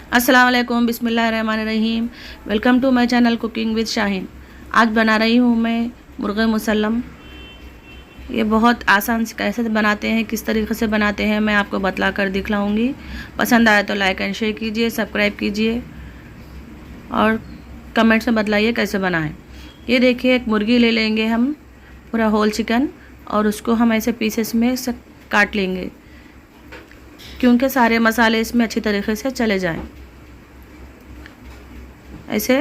अस्सलाम वालेकुम, बिस्मिल्लाहिर्रहमानिर्रहीम। Welcome to my channel cooking with Shaheen. आज बना रही हूँ मैं मुर्ग़े मुसल्लम। ये बहुत आसान से कैसे बनाते हैं, किस तरीके से बनाते हैं, मैं आपको बतला कर दिखलाऊँगी। पसंद आए तो लाइक एंड शेयर कीजिए, सब्सक्राइब कीजिए और कमेंट्स में बतलाइए कैसे बनाएं। ये देखिए, एक मुर्गी ले लेंगे हम, पूरा होल चिकन, और उसको हम ऐसे पीसेस में से काट लेंगे क्योंकि सारे मसाले इसमें अच्छी तरीके से चले जाएं। ऐसे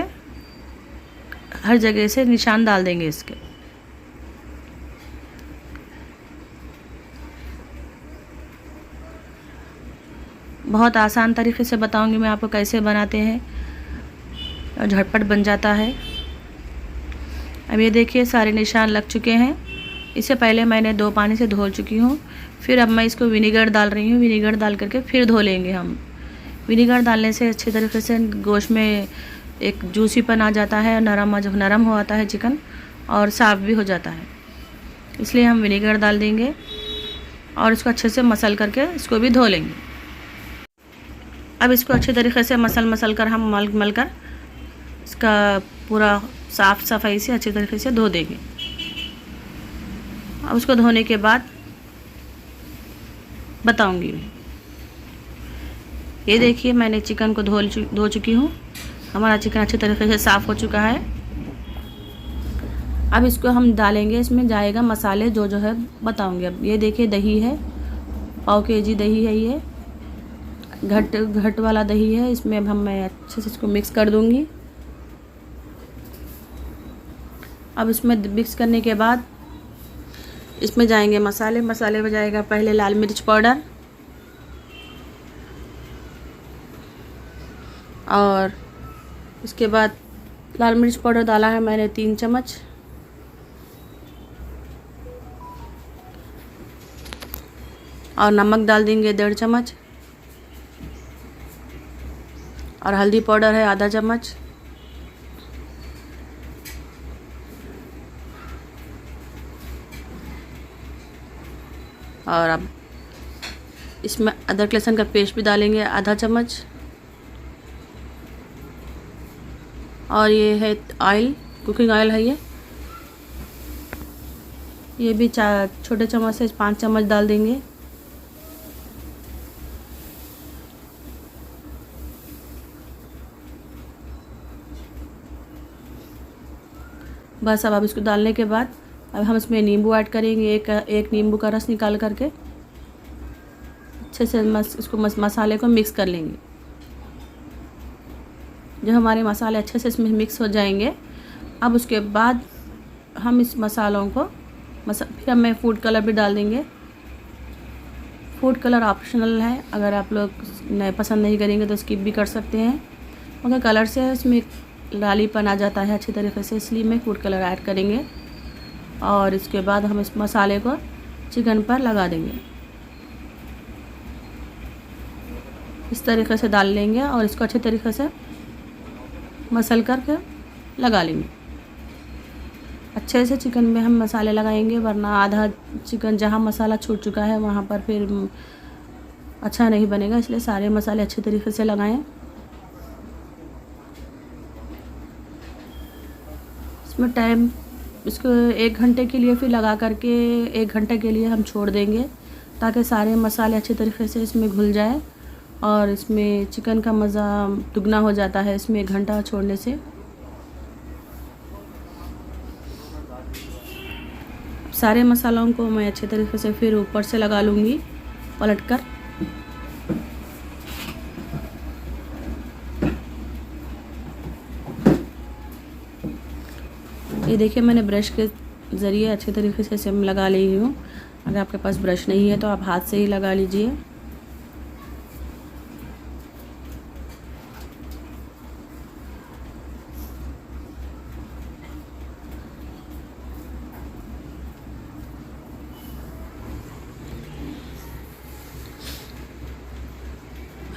हर जगह से निशान डाल देंगे इसके। बहुत आसान तरीके से बताऊंगी मैं आपको कैसे बनाते हैं और झटपट बन जाता है। अब ये देखिए, सारे निशान लग चुके हैं। इससे पहले मैंने 2 पानी से धो चुकी हूँ। फिर अब मैं इसको विनेगर डाल रही हूँ। विनेगर डाल करके फिर धो लेंगे हम। विनेगर डालने से अच्छी तरीके से गोश्त में एक जूसीपन आ जाता है, नरम हो आता है चिकन, और साफ़ भी हो जाता है। इसलिए हम विनेगर डाल देंगे और इसको अच्छे से मसल करके इसको भी धो लेंगे। अब इसको अच्छे तरीके से मसल कर हम मल कर इसका पूरा साफ़ सफाई से अच्छे तरीके से धो देंगे। अब उसको धोने के बाद बताऊंगी मैं। ये देखिए, मैंने चिकन को धो चुकी हूँ। हमारा चिकन अच्छे तरीके से साफ़ हो चुका है। अब इसको हम डालेंगे, इसमें जाएगा मसाले जो है बताऊंगी। अब ये देखिए, दही है, पाव केजी दही है। ये घट वाला दही है। इसमें अब मैं अच्छे से इसको मिक्स कर दूंगी। अब इसमें मिक्स करने के बाद इसमें जाएंगे मसाले में जाएगा पहले लाल मिर्च पाउडर, और इसके बाद लाल मिर्च पाउडर डाला है मैंने 3 चम्मच, और नमक डाल देंगे 1.5 चम्मच, और हल्दी पाउडर है आधा चम्मच, और अब इसमें अदरक लहसुन का पेस्ट भी डालेंगे आधा चम्मच, और ये है ऑयल, कुकिंग ऑयल है। ये भी 4 छोटे चम्मच से 5 चम्मच डाल देंगे। बस अब इसको डालने के बाद अब हम इसमें नींबू ऐड करेंगे। एक नींबू का रस निकाल करके अच्छे से इसको मसाले को मिक्स कर लेंगे। जब हमारे मसाले अच्छे से इसमें मिक्स हो जाएंगे, अब उसके बाद हम इस मसालों को फिर हमें फूड कलर भी डाल देंगे। फूड कलर ऑप्शनल है, अगर आप लोग पसंद नहीं करेंगे तो स्किप भी कर सकते हैं, मगर कलर से इसमें लालीपन आ जाता है अच्छी तरीके से, इसलिए मैं फूड कलर ऐड करेंगे। और इसके बाद हम इस मसाले को चिकन पर लगा देंगे। इस तरीके से डाल लेंगे और इसको अच्छे तरीके से मसल करके लगा लेंगे। अच्छे से चिकन में हम मसाले लगाएंगे, वरना आधा चिकन जहाँ मसाला छूट चुका है वहाँ पर फिर अच्छा नहीं बनेगा, इसलिए सारे मसाले अच्छे तरीके से लगाएं। इसमें टाइम इसको 1 घंटे के लिए फिर लगा करके 1 घंटे के लिए हम छोड़ देंगे, ताकि सारे मसाले अच्छे तरीके से इसमें घुल जाए और इसमें चिकन का मज़ा दुगना हो जाता है इसमें 1 घंटा छोड़ने से। सारे मसालों को मैं अच्छे तरीके से फिर ऊपर से लगा लूँगी पलटकर। ये देखिए, मैंने ब्रश के ज़रिए अच्छे तरीके से इसे लगा ली हूँ। अगर आपके पास ब्रश नहीं है तो आप हाथ से ही लगा लीजिए।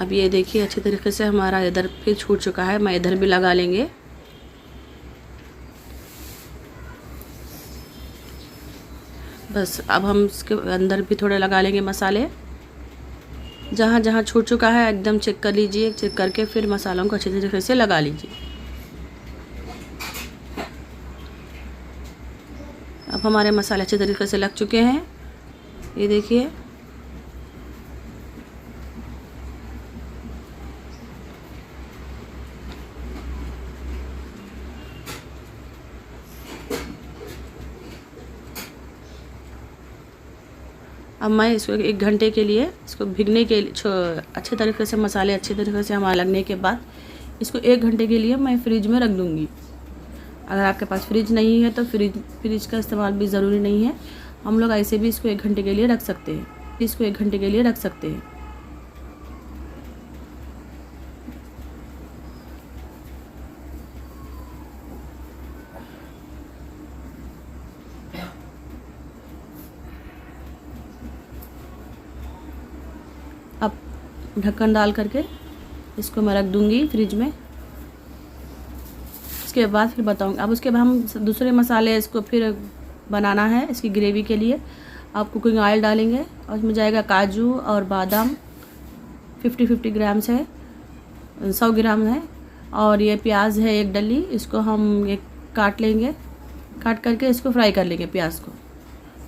अब ये देखिए, अच्छे तरीके से हमारा इधर फिर छूट चुका है, मैं इधर भी लगा लेंगे। बस अब हम इसके अंदर भी थोड़े लगा लेंगे मसाले। जहाँ जहाँ छूट चुका है एकदम चेक कर लीजिए, चेक करके फिर मसालों को अच्छी तरीके से लगा लीजिए। अब हमारे मसाले अच्छे तरीके से लग चुके हैं, ये देखिए। अब मैं इसको 1 घंटे के लिए इसको भिगने के लिए अच्छे तरीके से मसाले अच्छे तरीके से हमारे लगने के बाद इसको 1 घंटे के लिए मैं फ्रिज में रख दूँगी। अगर आपके पास फ्रिज नहीं है तो फ्रिज का इस्तेमाल भी ज़रूरी नहीं है, हम लोग ऐसे भी इसको 1 घंटे के लिए रख सकते हैं। इसको 1 घंटे के लिए रख सकते हैं। अब ढक्कन डाल करके इसको मैं रख दूँगी फ्रिज में। इसके बाद फिर बताऊँगी। अब उसके बाद हम दूसरे मसाले इसको फिर बनाना है। इसकी ग्रेवी के लिए आप कुकिंग ऑयल डालेंगे और इसमें जाएगा काजू और बादाम 50-50 ग्राम्स है, 100 ग्राम है। और ये प्याज है 1 डली, इसको हम एक काट लेंगे, काट करके इसको फ्राई कर लेंगे।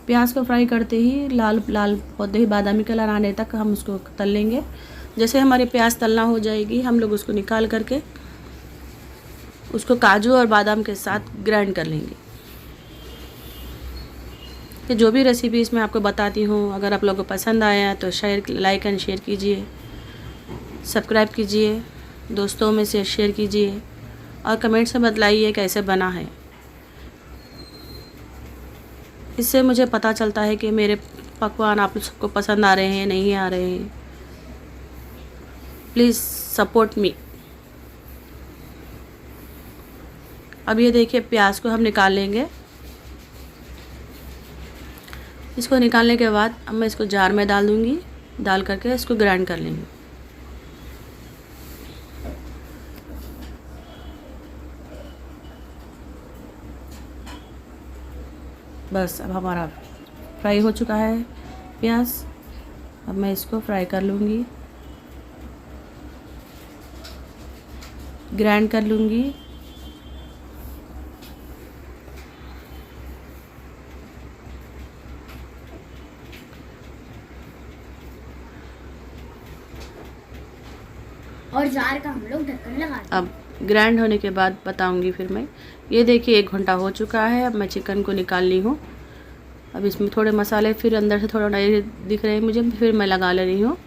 प्याज को फ्राई करते ही लाल लाल होते ही बादामी कलर आने तक हम उसको तल लेंगे। जैसे हमारी प्याज तलना हो जाएगी हम लोग उसको निकाल करके उसको काजू और बादाम के साथ ग्राइंड कर लेंगे। तो जो भी रेसिपी इसमें आपको बताती हूँ, अगर आप लोगों को पसंद आया तो लाइक एंड शेयर कीजिए, सब्सक्राइब कीजिए, दोस्तों में से शेयर कीजिए और कमेंट से बतलाइए कैसे बना है। इससे मुझे पता चलता है कि मेरे पकवान आप सबको पसंद आ रहे हैं नहीं आ रहे हैं। Please support me. अब ये देखिए प्याज को हम निकाल लेंगे। इसको निकालने के बाद अब मैं इसको जार में डाल दूँगी, डाल करके इसको ग्राइंड कर लेंगे। बस अब हमारा फ्राई हो चुका है प्याज। अब मैं इसको फ्राई कर लूँगी, ग्राइंड कर लूँगी। और जार का हम लोग ढक्कन लगा देंगे। अब ग्राइंड होने के बाद बताऊंगी फिर मैं। ये देखिए 1 घंटा हो चुका है। अब मैं चिकन को निकाल ली हूँ। अब इसमें थोड़े मसाले फिर अंदर से थोड़ा नए दिख रहे हैं मुझे, फिर मैं लगा ले रही हूँ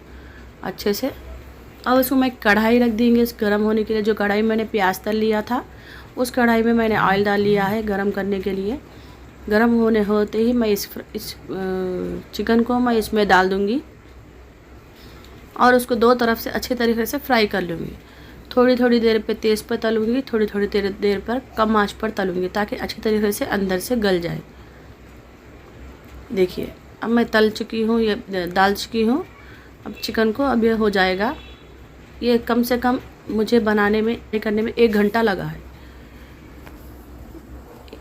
अच्छे से। अब इसको मैं कढ़ाई रख देंगे इस गर्म होने के लिए। जो कढ़ाई मैंने प्याज तल लिया था उस कढ़ाई में मैंने ऑयल डाल लिया है गर्म करने के लिए। गर्म होने होते ही मैं इस चिकन को मैं इसमें डाल दूँगी और उसको 2 तरफ से अच्छे तरीके से फ्राई कर लूँगी। थोड़ी थोड़ी देर पे तेज़ पर तलूँगी, थोड़ी थोड़ी देर पर कम आंच पर तलूँगी ताकि अच्छी तरीके से अंदर से गल जाए। देखिए अब मैं तल चुकी हूँ, ये डाल चुकी हूँ। अब चिकन को अब ये हो जाएगा। ये कम से कम मुझे बनाने में करने में 1 घंटा लगा है।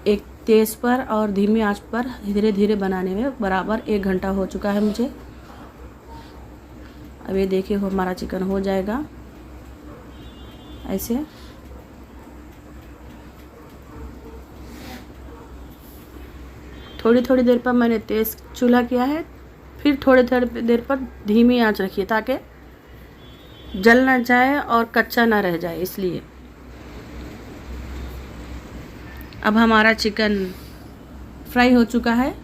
एक तेज़ पर और धीमी आंच पर धीरे धीरे बनाने में बराबर 1 घंटा हो चुका है मुझे। अब ये देखिए हमारा चिकन हो जाएगा ऐसे। थोड़ी थोड़ी देर पर मैंने तेज़ चूल्हा किया है, फिर थोड़ी देर पर धीमी आंच रखिए ताकि जल ना जाए और कच्चा ना रह जाए, इसलिए। अब हमारा चिकन फ्राई हो चुका है।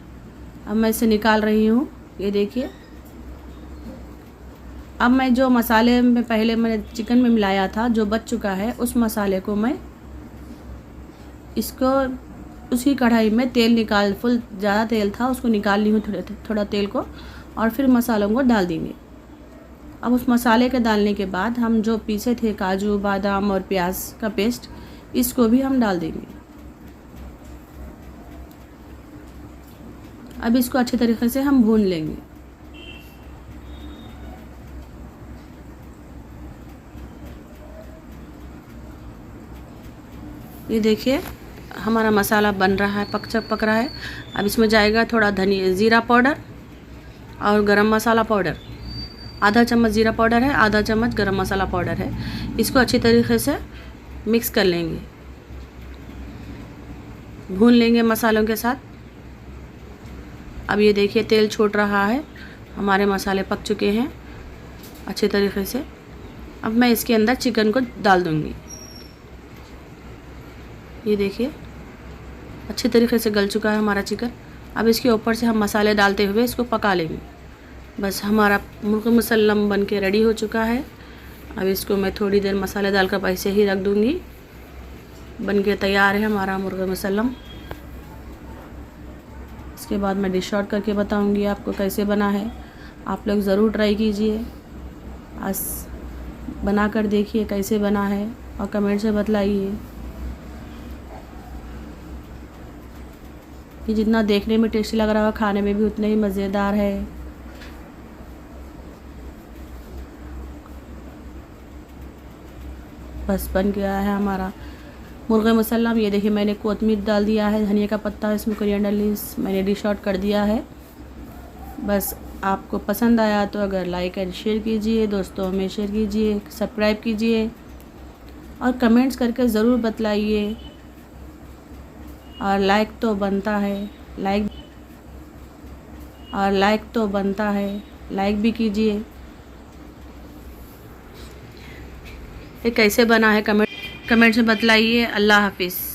अब मैं इसे निकाल रही हूँ, ये देखिए। अब मैं जो मसाले में पहले मैंने चिकन में मिलाया था जो बच चुका है, उस मसाले को मैं इसको उसी कढ़ाई में तेल निकाल, फुल ज़्यादा तेल था उसको निकाल ली हूँ थोड़ा तेल को, और फिर मसालों को डाल देंगे। अब उस मसाले के डालने के बाद हम जो पीसे थे काजू बादाम और प्याज का पेस्ट, इसको भी हम डाल देंगे। अब इसको अच्छे तरीके से हम भून लेंगे। ये देखिए हमारा मसाला बन रहा है, पक रहा है। अब इसमें जाएगा थोड़ा जीरा पाउडर और गरम मसाला पाउडर आधा चम्मच ज़ीरा पाउडर है, आधा चम्मच गरम मसाला पाउडर है। इसको अच्छी तरीके से मिक्स कर लेंगे, भून लेंगे मसालों के साथ। अब ये देखिए तेल छोड़ रहा है, हमारे मसाले पक चुके हैं अच्छे तरीके से। अब मैं इसके अंदर चिकन को डाल दूँगी। ये देखिए अच्छे तरीके से गल चुका है हमारा चिकन। अब इसके ऊपर से हम मसाले डालते हुए इसको पका लेंगे। बस हमारा मुर्ग़ मुसल्लम बन के रेडी हो चुका है। अब इसको मैं थोड़ी देर मसाले डालकर ऐसे ही रख दूँगी। बन के तैयार है हमारा मुर्ग़ मुसल्लम। इसके बाद मैं डिश आउट करके बताऊँगी आपको कैसे बना है। आप लोग ज़रूर ट्राई कीजिए, आज बना कर देखिए कैसे बना है और कमेंट से बतलाइए। ये जितना देखने में टेस्टी लग रहा है खाने में भी उतने ही मज़ेदार है। बस बन गया है हमारा मुर्ग़ मुसल्लम। ये देखिए मैंने कोतमीर डाल दिया है, धनिया का पत्ता, इसमें कोरिएंडर लीव्स मैंने डिश आउट कर दिया है। बस आपको पसंद आया तो अगर लाइक एंड शेयर कीजिए, दोस्तों में शेयर कीजिए, सब्सक्राइब कीजिए और कमेंट्स करके ज़रूर बतलाइए। और लाइक तो बनता है, लाइक भी कीजिए। ये कैसे बना है कमेंट में बतलाइए। अल्लाह हाफिज़।